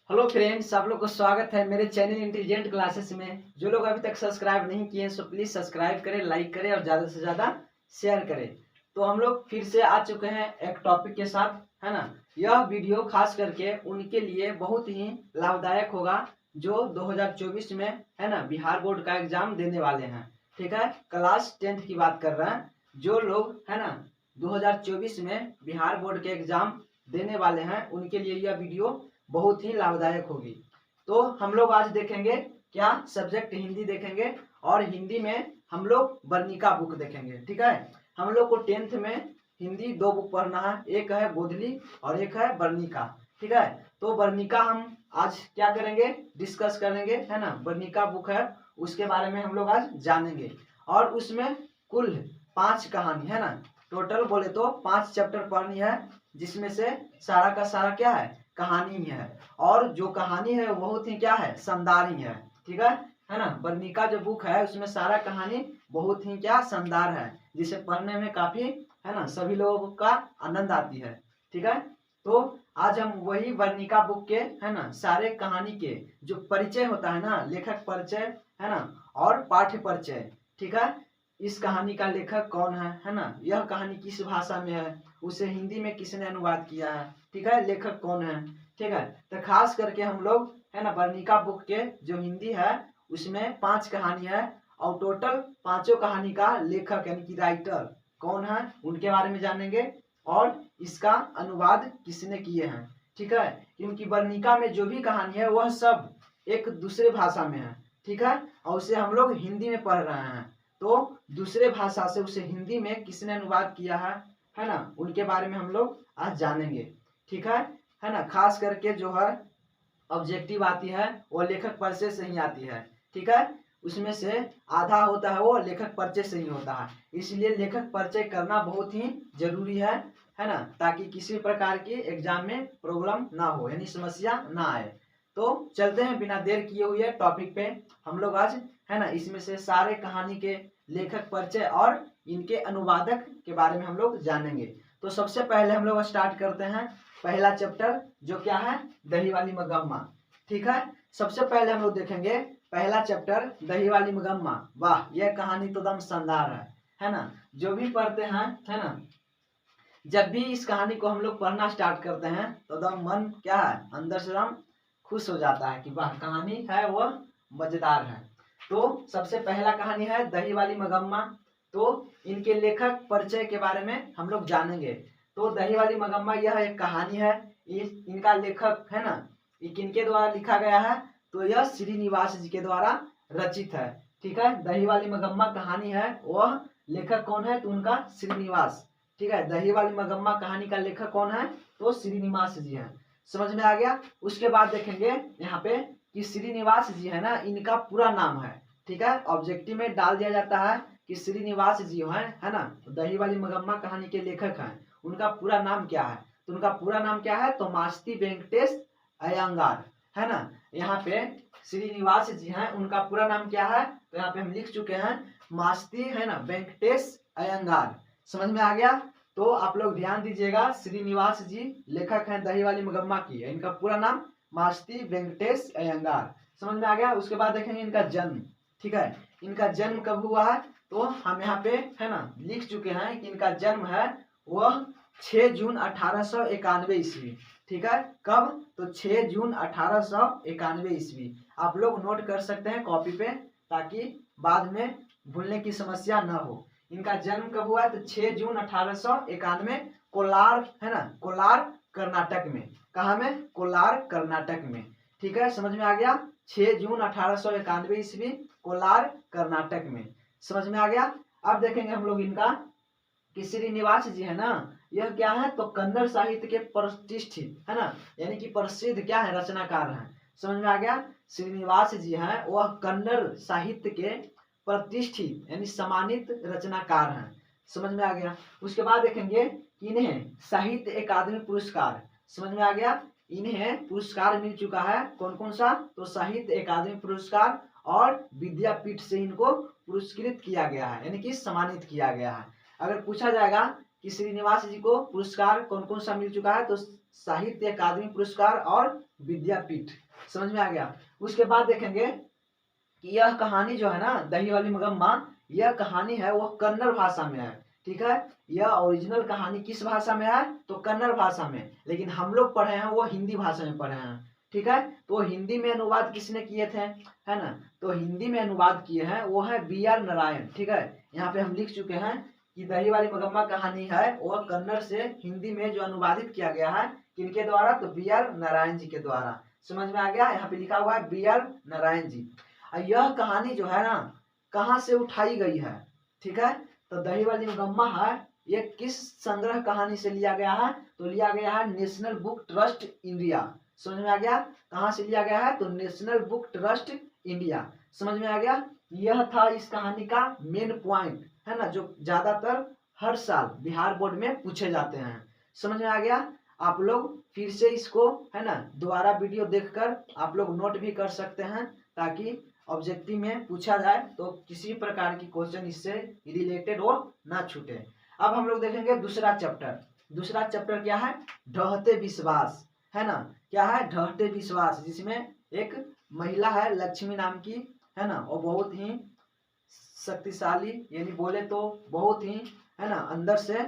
Hello friends, आप लोग को स्वागत है मेरे चैनल इंटेलिजेंट क्लासेस में। जो लोग अभी तक सब्सक्राइब नहीं किए हैं सो प्लीज सब्सक्राइब करें, लाइक करें और ज़्यादा से ज़्यादा शेयर करें। तो हम लोग फिर से आ चुके हैं एक टॉपिक के साथ, है ना। यह वीडियो खास करके उनके लिए बहुत ही लाभदायक होगा जो 2024 में, है ना, बिहार बोर्ड का एग्जाम देने वाले हैं। ठीक है, क्लास 10th की बात कर रहे हैं। जो लोग, है ना, 2024 में बिहार बोर्ड के एग्जाम देने वाले हैं उनके लिए यह वीडियो बहुत ही लाभदायक होगी। तो हम लोग आज देखेंगे क्या, सब्जेक्ट हिंदी देखेंगे और हिंदी में हम लोग वर्णिका बुक देखेंगे। ठीक है, हम लोग को 10th में हिंदी 2 बुक पढ़ना है, एक है गोधली और एक है वर्णिका। ठीक है, तो वर्णिका हम आज क्या करेंगे, डिस्कस करेंगे, है ना। वर्णिका बुक है उसके बारे में हम लोग आज जानेंगे और उसमें कुल 5 कहानी, है ना। टोटल बोले तो 5 चैप्टर पढ़नी है, जिसमें से सारा का सारा क्या है, कहानी ही है। और जो कहानी है वो बहुत ही क्या है, शानदार ही है। ठीक है ना। वर्णिका जो बुक है उसमें सारा कहानी बहुत ही क्या शानदार है, जिसे पढ़ने में काफी, है ना, सभी लोगों का आनंद आती है। ठीक है, तो आज हम वही वर्णिका बुक के, है ना, सारे कहानी के जो परिचय होता है ना, लेखक परिचय, है ना, और पाठ्य परिचय। ठीक है, इस कहानी का लेखक कौन है ना, यह कहानी किस भाषा में है, उसे हिंदी में किसने अनुवाद किया है, ठीक है, लेखक कौन है। ठीक है, तो खास करके हम लोग, है ना, वर्णिका बुक के जो हिंदी है उसमें 5 कहानी है और टोटल पांचों कहानी का लेखक यानी कि राइटर कौन है उनके बारे में जानेंगे और इसका अनुवाद किसने किए हैं। ठीक है, क्योंकि वर्णिका में जो भी कहानी है वह सब एक दूसरे भाषा में है। ठीक है, और उसे हम लोग हिंदी में पढ़ रहे हैं, तो दूसरे भाषा से उसे हिंदी में किसने अनुवाद किया है ना, उनके बारे में हम लोग आज जानेंगे। ठीक है ना। खास करके जो है ऑब्जेक्टिव आती है वो लेखक परिचय से ही आती है। ठीक है, उसमें से आधा होता है वो लेखक परिचय से ही होता है, इसलिए लेखक परिचय करना बहुत ही जरूरी है ना, ताकि किसी प्रकार की एग्जाम में प्रॉब्लम ना हो, यानी समस्या ना आए। तो चलते हैं बिना देर किए हुए टॉपिक पे। हम लोग आज, है ना, इसमें से सारे कहानी के लेखक परिचय और इनके अनुवादक के बारे में हम लोग जानेंगे। तो सबसे पहले हम लोग स्टार्ट करते हैं पहला चैप्टर, जो क्या है, दही वाली मगम्मा। ठीक है, सबसे पहले हम लोग देखेंगे पहला चैप्टर दही वाली मगम्मा। वाह, यह कहानी तो दम शानदार है ना। जो भी पढ़ते हैं, है ना, जब भी इस कहानी को हम लोग पढ़ना स्टार्ट करते हैं तो दम मन क्या है, अंदर से दम खुश हो जाता है कि वाह, कहानी है वह मजेदार है। तो सबसे पहला कहानी है दही वाली मगम्मा। तो इनके लेखक परिचय के बारे में हम लोग जानेंगे। तो दही वाली मगम्मा यह एक कहानी है, इनका लेखक, है ना, ये किनके द्वारा लिखा गया है, तो यह श्रीनिवास जी के द्वारा रचित है। ठीक है, दही वाली मगम्मा कहानी है, वह लेखक कौन है, तो उनका श्रीनिवास। ठीक है, दही वाली मगम्मा कहानी का लेखक कौन है, तो श्रीनिवास जी हैं। समझ में आ गया। उसके बाद देखेंगे यहाँ पे कि श्रीनिवास जी है ना, इनका पूरा नाम है। ठीक है, ऑब्जेक्टिव में डाल दिया जाता है कि श्रीनिवास जी है ना, दही वाली मगम्मा कहानी के लेखक हैं। उनका पूरा नाम क्या है, तो उनका पूरा नाम क्या है, तो मास्ती वेंकटेश अयंगार, है ना। यहाँ पे श्रीनिवास जी हैं, उनका पूरा नाम क्या है, तो यहाँ पे हम लिख चुके हैं मास्ती, है ना, वेंकटेश अयंगार। समझ में आ गया। तो आप लोग ध्यान दीजिएगा, श्रीनिवास जी लेखक हैं दही वाली मगम्मा की, इनका पूरा नाम मास्ती वेंकटेश अयंगार। समझ में आ गया। उसके बाद देखेंगे इनका जन्म। ठीक है, इनका जन्म कब हुआ है, तो हम यहाँ पे, है ना, लिख चुके हैं कि इनका जन्म है वह 6 जून 1891 ईस्वी। ठीक है, कब, तो 6 जून 1891 ईस्वी। आप लोग नोट कर सकते हैं कॉपी पे, ताकि बाद में भूलने की समस्या न हो। इनका जन्म कब हुआ है, तो 6 जून 1891 कोलार, है ना, कोलार कर्नाटक में। कहा में, कोलार कर्नाटक में। ठीक है, समझ में आ गया। 6 जून 1891 ईस्वी, कोलार कर्नाटक में। समझ में आ गया। अब देखेंगे हम लोग इनका कि श्रीनिवास जी है ना, यह क्या है, तो कन्नड़ साहित्य के प्रतिष्ठित, है ना, यानी कि प्रसिद्ध क्या है, रचनाकार हैं। समझ में आ गया। श्रीनिवास जी हैं वह कन्नड़ साहित्य के प्रतिष्ठित यानी सम्मानित रचनाकार हैं। समझ में आ गया। उसके बाद देखेंगे कि इन्हें साहित्य अकादमी पुरस्कार, समझ में आ गया, इन्हें पुरस्कार मिल चुका है। कौन कौन सा, तो साहित्य अकादमी पुरस्कार और विद्यापीठ से इनको पुरस्कृत किया गया है, यानी कि सम्मानित किया गया है। अगर पूछा जाएगा कि श्रीनिवास जी को पुरस्कार कौन कौन सा मिल चुका है, तो साहित्य अकादमी पुरस्कार और विद्यापीठ। समझ में आ गया। उसके बाद देखेंगे कि यह कहानी जो है ना दही वाली मगम्मा, यह कहानी है वो कन्नड़ भाषा में है। ठीक है, यह ओरिजिनल कहानी किस भाषा में है? तो कन्नड़ भाषा में, लेकिन हम लोग पढ़े हैं वो हिंदी भाषा में पढ़े हैं। ठीक है, तो हिंदी में अनुवाद किसने किए थे, है ना? तो हिंदी में अनुवाद किए हैं वो है B.R. नारायण। ठीक है, यहाँ पे हम लिख चुके हैं कि दही वाली मगम्मा कहानी है वह कन्नड़ से हिंदी में जो अनुवादित किया गया है किनके द्वारा? तो B.R. नारायण जी के द्वारा। समझ में आ गया। यहाँ पे लिखा हुआ है B.R. नारायण जी। यह कहानी जो है ना कहाँ से उठाई गई है? ठीक है, तो दही वाली मगम्मा है ये किस संग्रह कहानी से लिया गया है? तो लिया गया है नेशनल बुक ट्रस्ट इंडिया। समझ में आ गया। कहाँ से लिया गया है? तो नेशनल बुक ट्रस्ट इंडिया। समझ में आ गया। यह था इस कहानी का मेन पॉइंट, है ना, जो ज्यादातर हर साल बिहार बोर्ड में पूछे जाते हैं। समझ में आ गया। आप लोग फिर से इसको, है ना, दोबारा वीडियो देखकर आप लोग नोट भी कर सकते हैं ताकि ऑब्जेक्टिव में पूछा जाए तो किसी प्रकार की क्वेश्चन इससे रिलेटेड वो ना छूटे। अब हम लोग देखेंगे दूसरा चैप्टर। दूसरा चैप्टर क्या है? ढहते विश्वास, है ना। क्या है? ढहते विश्वास, जिसमें एक महिला है लक्ष्मी नाम की, है ना, और बहुत ही शक्तिशाली, यानी बोले तो बहुत ही, है ना, अंदर से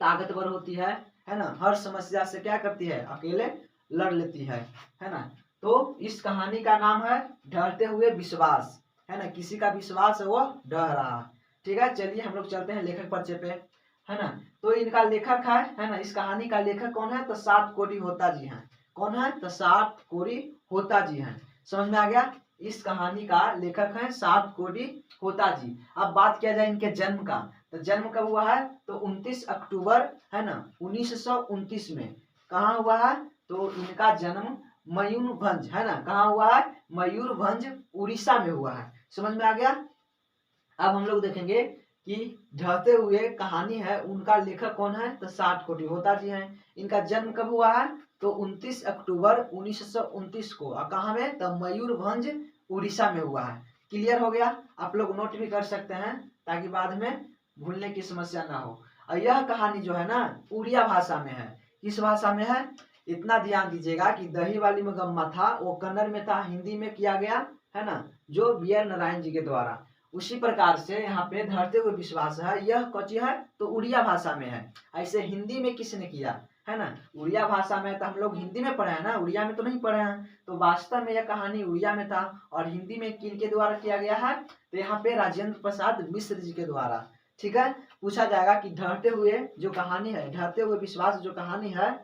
ताकतवर होती है ना। हर समस्या से क्या करती है? अकेले लड़ लेती है ना। तो इस कहानी का नाम है ढहते हुए विश्वास, है ना। किसी का विश्वास है वो ढह रहा। ठीक है, चलिए हम लोग चलते हैं लेखक परिचय पे, है ना। तो इनका लेखक है ना, इस कहानी का लेखक कौन है? तो सात कोरी होता जी हैं। कौन है? तो सात कोरी होता जी हैं। समझ में आ गया। इस कहानी का लेखक है सात कोरी होता जी। अब बात किया जाए इनके जन्म का, तो जन्म कब हुआ है? तो 29 अक्टूबर, है ना, 1929 में। कहाँ हुआ है? तो इनका जन्म मयूरभंज, है ना, कहाँ हुआ है? मयूरभंज उड़ीसा में हुआ है। समझ में आ गया। अब हम लोग देखेंगे कि ढहते हुए कहानी है उनका लेखक कौन है? तो सात कोटी होता जी हैं। इनका जन्म कब हुआ है? तो 29 अक्टूबर 1929 को। और कहाँ में? तो मयूरभंज उड़ीसा में हुआ है। क्लियर हो गया। आप लोग नोट भी कर सकते हैं ताकि बाद में भूलने की समस्या ना हो। और यह कहानी जो है ना उड़िया भाषा में है। किस भाषा में है? इतना ध्यान दीजिएगा कि दही वाली मगम्मा था वो कन्नड़ में था, हिंदी में किया गया, है ना, जो B.R. नारायण जी के द्वारा। उसी प्रकार से यहाँ पे धरते हुए विश्वास है, यह कौची है? तो उड़िया भाषा में है। ऐसे हिंदी में किसने किया, है ना? उड़िया भाषा में तो हम लोग हिंदी में पढ़े हैं ना, उड़िया में तो नहीं पढ़े हैं। तो वास्तव में यह कहानी उड़िया में था और हिंदी में किनके द्वारा किया गया है? तो यहाँ पे राजेंद्र प्रसाद मिश्र जी के द्वारा। ठीक है, पूछा जाएगा कि ढहते हुए जो कहानी है, ढहते हुए विश्वास जो कहानी है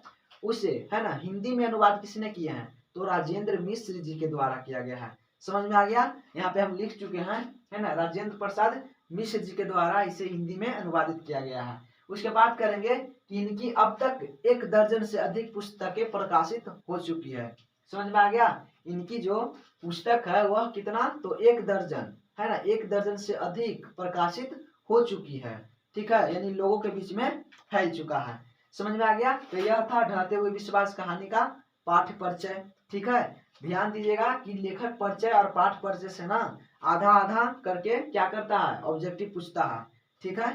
उसे, है ना, हिंदी में अनुवाद किसने किए हैं? तो राजेंद्र मिश्र जी के द्वारा किया गया है। समझ में आ गया। यहाँ पे हम लिख चुके हैं, है ना, राजेंद्र प्रसाद मिश्र जी के द्वारा इसे हिंदी में अनुवादित किया गया है। उसके बाद करेंगे कि इनकी अब तक 1 दर्जन से अधिक पुस्तकें प्रकाशित हो चुकी है। समझ में आ गया। इनकी जो पुस्तक है वह कितना? तो 1 दर्जन, है ना, 1 दर्जन से अधिक प्रकाशित हो चुकी है। ठीक है, यानी लोगों के बीच में फैल चुका है। समझ में आ गया। तो यह था ढहते हुए विश्वास कहानी का पाठ्य परिचय। ठीक है, ध्यान दीजिएगा कि लेखक परिचय और पाठ परिचय से ना आधा आधा करके क्या करता है? ऑब्जेक्टिव पूछता है। ठीक है,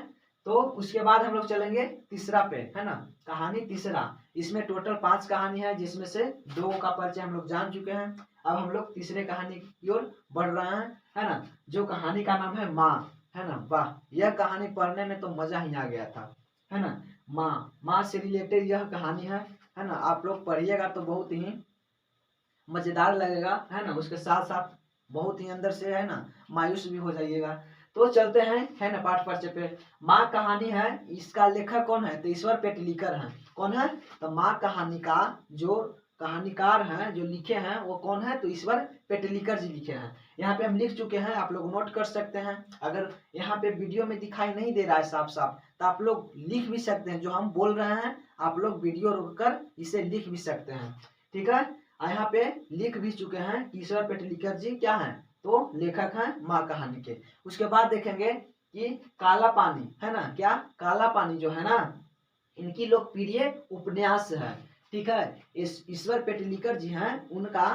तो उसके बाद हम लोग चलेंगे तीसरा पे, है ना, कहानी तीसरा। इसमें टोटल 5 कहानी है जिसमें से 2 का परिचय हम लोग जान चुके हैं। अब हम लोग तीसरे कहानी की ओर बढ़ रहे हैं, है ना, जो कहानी का नाम है माँ, है ना। वाह, यह कहानी पढ़ने में तो मजा ही आ गया था, है ना। माँ से रिलेटेड यह कहानी है ना। आप लोग पढ़िएगा तो बहुत ही मजेदार लगेगा, है ना। उसके साथ साथ बहुत ही अंदर से, है ना, मायूस भी हो जाइएगा। तो चलते हैं, है ना, पाठ परिचय पे। माँ कहानी है, इसका लेखक कौन है? तो ईश्वर पेटलीकर हैं। कौन है? तो माँ कहानी का जो कहानीकार हैं, जो लिखे हैं, वो कौन है? तो ईश्वर पेटलीकर जी लिखे हैं। यहाँ पे हम लिख चुके हैं, आप लोग नोट कर सकते हैं। अगर यहाँ पे वीडियो में दिखाई नहीं दे रहा है साफ साफ तो आप लोग लिख भी सकते हैं। जो हम बोल रहे हैं आप लोग वीडियो रोककर इसे लिख भी सकते हैं। ठीक है, यहाँ पे लिख भी चुके हैं कि ईश्वर पेटलीकर जी क्या हैं? तो लेखक हैं माँ कहानी के। उसके बाद देखेंगे कि काला पानी, है ना, क्या? काला पानी जो है ना इनकी लोकप्रिय उपन्यास है। ठीक है, इस ईश्वर पेटलीकर जी हैं, उनका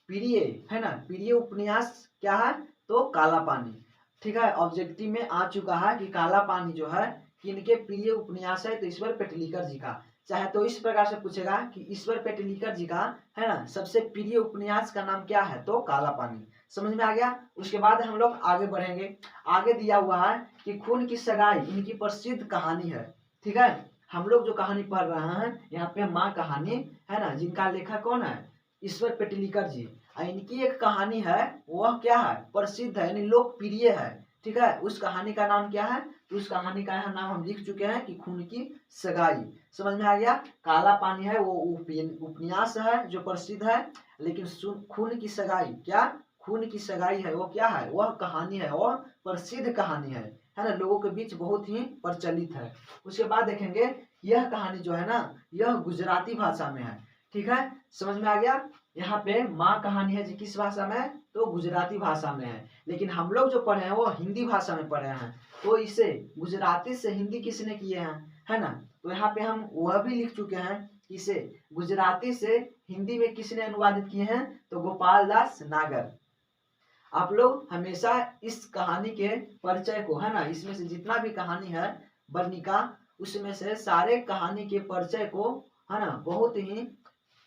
प्रिय, है ना, प्रिय उपन्यास क्या है? तो काला पानी। ठीक है, ऑब्जेक्टिव में आ चुका है कि काला पानी जो है किनके प्रिय उपन्यास है? तो ईश्वर पेटलीकर जी का। चाहे तो इस प्रकार से पूछेगा कि ईश्वर पेटलिकर जी का है ना सबसे प्रिय उपन्यास का नाम क्या है, तो काला पानी। समझ में आ गया। उसके बाद हम लोग आगे बढ़ेंगे। आगे दिया हुआ है कि खून की सगाई इनकी प्रसिद्ध कहानी है। ठीक है, हम लोग जो कहानी पढ़ रहे हैं यहाँ पे माँ कहानी है ना, जिनका लेखक कौन है, ईश्वर पेटलिकर जी। इनकी एक कहानी है, वह क्या है, प्रसिद्ध है यानी लोकप्रिय है। ठीक है, उस कहानी का नाम क्या है, तो उस कहानी का नाम हम लिख चुके हैं कि खून की सगाई। समझ में आ गया। काला पानी है वो उपन्यास है जो प्रसिद्ध है, लेकिन खून की सगाई क्या, खून की सगाई है वो क्या है, वह कहानी है, वह प्रसिद्ध कहानी है ना, लोगों के बीच बहुत ही प्रचलित है। उसके बाद देखेंगे यह कहानी जो है ना, यह गुजराती भाषा में है। ठीक है, समझ में आ गया। यहाँ पे माँ कहानी है जी किस भाषा में, तो गुजराती भाषा में है, लेकिन हम लोग जो पढ़े हैं वो हिंदी भाषा में पढ़े हैं, तो इसे गुजराती से हिंदी किसने किए हैं, है ना। तो यहाँ पे हम वह भी लिख चुके हैं, इसे गुजराती से हिंदी में किसने अनुवादित किए हैं, तो गोपाल दास नागर। आप लोग हमेशा इस कहानी के परिचय को, है ना, इसमें से जितना भी कहानी है वर्णिका, उसमें से सारे कहानी के परिचय को, है ना, बहुत ही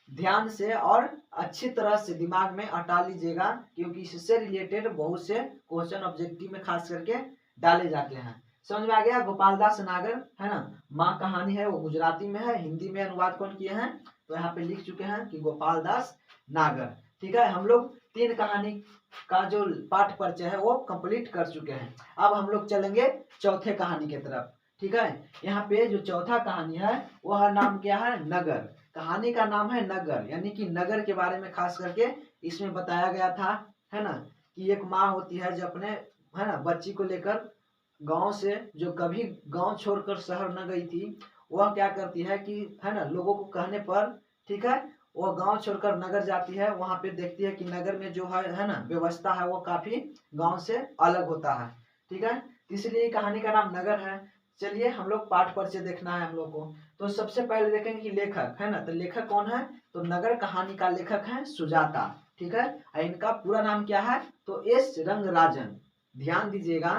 ध्यान से और अच्छी तरह से दिमाग में अटा लीजिएगा, क्योंकि इससे रिलेटेड बहुत से क्वेश्चन ऑब्जेक्टिव में खास करके डाले जाते हैं। समझ में आ गया। गोपाल दास नागर, है ना, माँ कहानी है वो गुजराती में है, हिंदी में अनुवाद कौन किए हैं, तो यहाँ पे लिख चुके हैं कि गोपाल दास नागर। ठीक है, हम लोग 3 कहानी का जो पाठ परिचय है वो कंप्लीट कर चुके हैं। अब हम लोग चलेंगे चौथे कहानी की तरफ। ठीक है, यहाँ पे जो चौथा कहानी है वह नाम क्या है, नगर। कहानी का नाम है नगर, यानी कि नगर के बारे में खास करके इसमें बताया गया था, है ना, कि एक माँ होती है जो अपने, है ना, बच्ची को लेकर गांव से, जो कभी गांव छोड़कर शहर न गई थी, वह क्या करती है कि, है ना, लोगों को कहने पर, ठीक है, वो गांव छोड़कर नगर जाती है। वहां पे देखती है कि नगर में जो है ना, व्यवस्था है वो काफी गांव से अलग होता है। ठीक है, इसलिए कहानी का नाम नगर है। चलिए हम लोग पाठ परिचय देखना है हम लोग को। तो सबसे पहले देखेंगे कि लेखक, है ना, तो लेखक कौन है, तो नगर कहानी का लेखक है सुजाता। ठीक है, इनका पूरा नाम क्या है, तो एस रंगराजन। ध्यान दीजिएगा,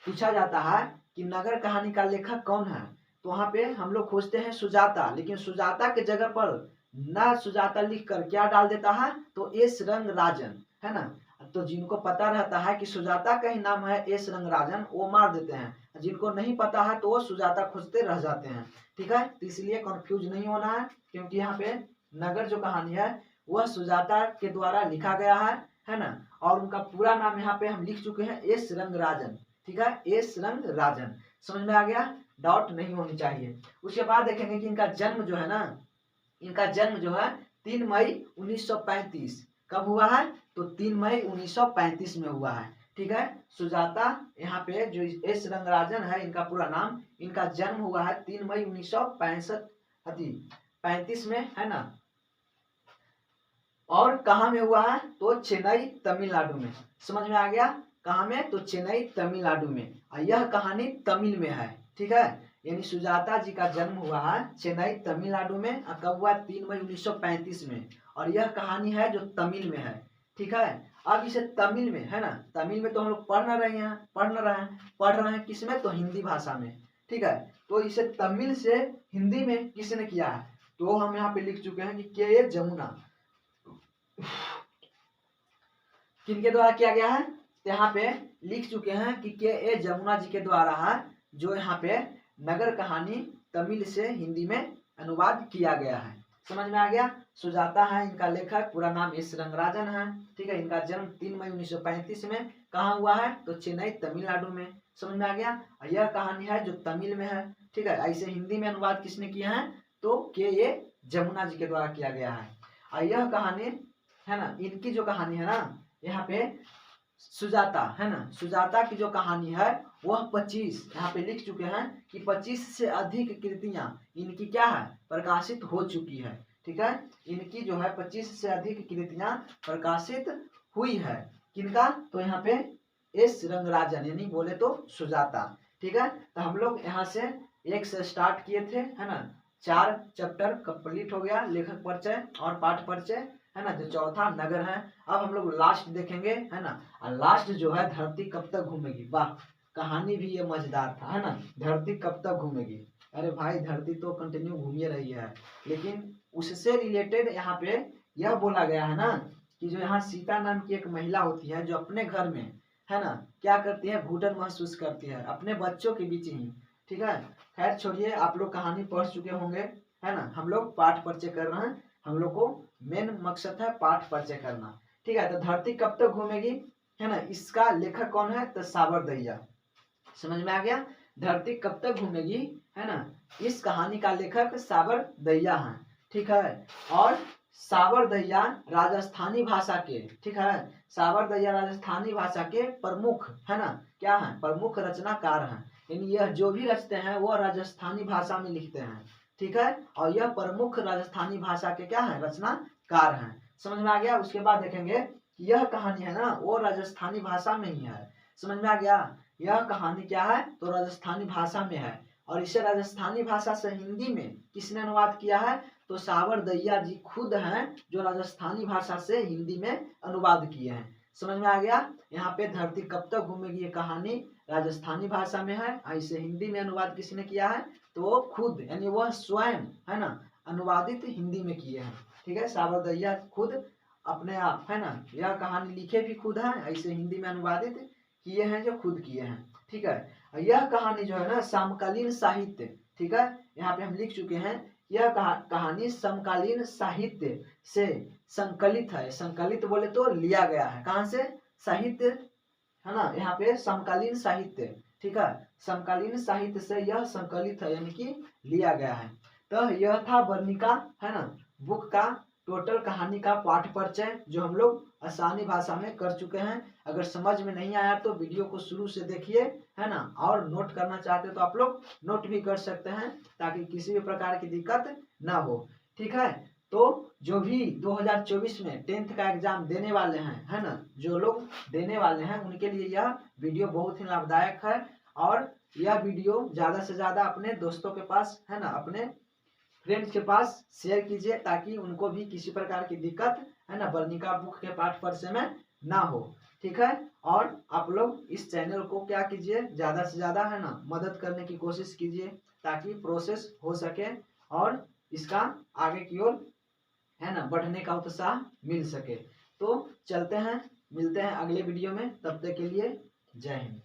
पूछा जाता है कि नगर कहानी का लेखक कौन है, तो वहां पे हम लोग खोजते हैं सुजाता, लेकिन सुजाता के जगह पर ना सुजाता लिखकर क्या डाल देता है, तो एस रंगराजन, है ना। तो जिनको पता रहता है कि सुजाता का ही नाम है एस रंगराजन, वो मार देते हैं, जिनको नहीं पता है तो वो सुजाता खोजते रह जाते हैं। ठीक है, तो इसलिए कंफ्यूज नहीं होना है, क्योंकि यहाँ पे नगर जो कहानी है वह सुजाता के द्वारा लिखा गया है ना, और उनका पूरा नाम यहाँ पे हम लिख चुके हैं, एस रंगराजन। ठीक है, एस रंगराजन। समझ में आ गया, डाउट नहीं होनी चाहिए। उसके बाद देखेंगे कि इनका जन्म जो है ना, इनका जन्म जो है 3 मई 1935 कब हुआ है, तो 3 मई 1935 में हुआ है। ठीक है, सुजाता यहाँ पे जो एस रंगराजन है इनका पूरा नाम, इनका जन्म हुआ है 3 मई 1935 में, है ना। और कहाँ में हुआ है, तो चेन्नई तमिलनाडु में। समझ में आ गया, कहाँ में, तो चेन्नई तमिलनाडु में। और यह कहानी तमिल में है। ठीक है, यानी सुजाता जी का जन्म हुआ है चेन्नई तमिलनाडु में, और कब हुआ, 3 मई 1935 में, और यह कहानी है जो तमिल में है। ठीक है, अब इसे तमिल में, है ना, तमिल में तो हम लोग पढ़ रहे हैं किस में, तो हिंदी भाषा में। ठीक है, तो इसे तमिल से हिंदी में किसने किया है, तो हम यहाँ पे लिख चुके हैं कि के जमुना, किनके द्वारा किया गया है, तो यहाँ पे लिख चुके हैं कि के ए जमुना जी के द्वारा है, जो यहाँ पे नगर कहानी तमिल से हिंदी में अनुवाद किया गया है। समझ में आ गया। सुजाता है इनका लेखक, पूरा नाम एस रंगराजन है। ठीक है, इनका जन्म 3 मई 1935 में कहाँ हुआ है, तो चेन्नई तमिलनाडु में। समझ में आ गया, यह कहानी है जो तमिल में है। ठीक है, ऐसे हिंदी में अनुवाद किसने किया है, तो के ए जमुना जी के द्वारा किया गया है। और यह कहानी, है ना, इनकी जो कहानी है ना, यहाँ पे सुजाता, है ना, सुजाता की जो कहानी है वह 25, यहाँ पे लिख चुके हैं कि 25 से अधिक कृतियां इनकी क्या है, प्रकाशित हो चुकी है। ठीक है, इनकी जो है 25 से अधिक कृतियां प्रकाशित हुई है। किनका, तो यहाँ पे एस रंगराजन, यानी बोले तो सुजाता। ठीक है, तो हम लोग यहाँ से 1 से स्टार्ट किए थे, है ना, 4 चैप्टर कंप्लीट हो गया, लेखक परिचय और पाठ परिचय, है ना, जो चौथा नगर है। अब हम लोग लास्ट देखेंगे, है ना, और लास्ट जो है धरती कब तक घूमेगी। वाह, कहानी भी ये मजेदार था, है ना, धरती कब तक घूमेगी। अरे भाई धरती तो कंटिन्यू घूम ही रही है, लेकिन उससे रिलेटेड यहाँ पे यह बोला गया है ना कि जो यहाँ सीता नाम की एक महिला होती है जो अपने घर में है ना क्या करती है, घुटन महसूस करती है अपने बच्चों के बीच ही। ठीक है, खैर छोड़िए, आप लोग कहानी पढ़ चुके होंगे है ना, हम लोग पाठ परिचय कर रहे हैं, हम लोग को मेन मकसद है पाठ परिचय करना। ठीक है, तो धरती कब तक घूमेगी है ना, इसका लेखक कौन है, तो साबर दैया। समझ में आ गया, धरती कब तक घूमेगी है ना, इस कहानी का लेखक साबर दैया है। ठीक है, और साबर दैया राजस्थानी भाषा के, ठीक है, साबर दैया राजस्थानी भाषा के प्रमुख है ना, क्या है, प्रमुख रचनाकार हैं। यानी यह जो भी रचते हैं वो राजस्थानी भाषा में लिखते हैं। ठीक है, और यह प्रमुख राजस्थानी भाषा के क्या है, रचनाकार हैं। समझ में आ गया। उसके बाद देखेंगे कि यह कहानी है ना वो राजस्थानी भाषा में ही है। समझ में आ गया, यह कहानी क्या है, तो राजस्थानी भाषा में है, और इसे राजस्थानी भाषा से हिंदी में किसने अनुवाद किया है, तो साबर दैया जी खुद हैं जो राजस्थानी भाषा से हिंदी में अनुवाद किए हैं। समझ में आ गया। यहाँ पे धरती कब तक घूमेगी ये कहानी राजस्थानी भाषा में है, और इसे हिंदी में अनुवाद किसने किया है, तो वो खुद यानी वह स्वयं है ना अनुवादित हिंदी में किए हैं। ठीक है, साबर दैया खुद अपने आप है ना, यह कहानी लिखे भी खुद है, ऐसे हिंदी में अनुवादित किए हैं जो खुद किए हैं। ठीक है, यह कहानी जो है ना समकालीन साहित्य, ठीक है, यहाँ पे हम लिख चुके हैं, यह कहानी समकालीन साहित्य से संकलित है। संकलित बोले तो लिया गया है, कहाँ से, साहित्य है ना, यहाँ पे समकालीन साहित्य, ठीक है, समकालीन साहित्य से यह संकलित है यानी कि लिया गया है। तो यह था वर्णिका है ना बुक का टोटल कहानी का पाठ परिचय, जो हम लोग आसानी भाषा में कर चुके हैं। अगर समझ में नहीं आया तो वीडियो को शुरू से देखिए है ना, और नोट करना चाहते तो आप लोग नोट भी कर सकते हैं ताकि किसी भी प्रकार की दिक्कत ना हो। ठीक है, तो जो भी 2024 में 10th का एग्जाम देने वाले हैं है ना, जो लोग देने वाले हैं उनके लिए यह वीडियो बहुत ही लाभदायक है। और यह वीडियो ज्यादा से ज्यादा अपने दोस्तों के पास है ना, अपने फ्रेंड्स के पास शेयर कीजिए ताकि उनको भी किसी प्रकार की दिक्कत है ना वर्णिका बुक के पाठ परिचय में ना हो। ठीक है, और आप लोग इस चैनल को क्या कीजिए, ज्यादा से ज्यादा है ना मदद करने की कोशिश कीजिए ताकि प्रोसेस हो सके और इसका आगे की ओर है ना बढ़ने का उत्साह मिल सके। तो चलते हैं, मिलते हैं अगले वीडियो में, तब तक के लिए जय हिंद।